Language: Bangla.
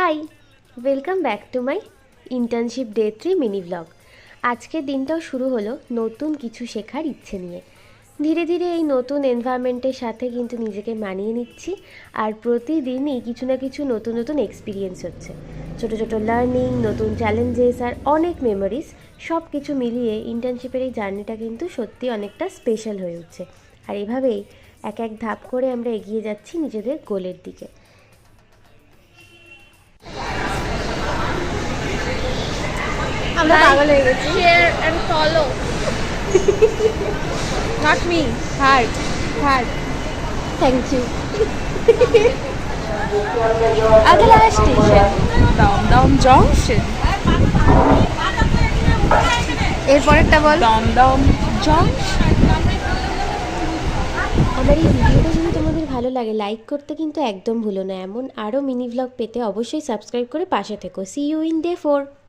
High, welcome back to my internship day 3 mini blog. আজকের দিনটাও শুরু হলো নতুন কিছু শেখার ইচ্ছে নিয়ে। ধীরে ধীরে এই নতুন এনভায়রনমেন্টের সাথে কিন্তু নিজেকে মানিয়ে নিচ্ছি, আর প্রতিদিনই কিছু না কিছু নতুন নতুন এক্সপিরিয়েন্স হচ্ছে। ছোটো ছোটো লার্নিং, নতুন চ্যালেঞ্জেস আর অনেক মেমোরিজ, সব কিছু মিলিয়ে ইন্টার্নশিপের এই জার্নিটা কিন্তু সত্যি অনেকটা স্পেশাল হয়ে উঠছে। আর এভাবেই এক এক ধাপ করে আমরা এগিয়ে যাচ্ছি নিজেদের গোলের দিকে। আমরা পাগল হয়ে গেছি। Share and follow. Not me. Heart. Thank you. अगला स्टेशन দমদম জংশন। এরপরেরটা বল। দমদম জংশন। আমার এই ভিডিওটা যদি তোমাদের ভালো লাগে, লাইক করতে কিন্তু একদম ভুলো না। এমন আরও মিনি ভ্লগ পেতে অবশ্যই সাবস্ক্রাইব করে পাশে থেকো। See you in day 4।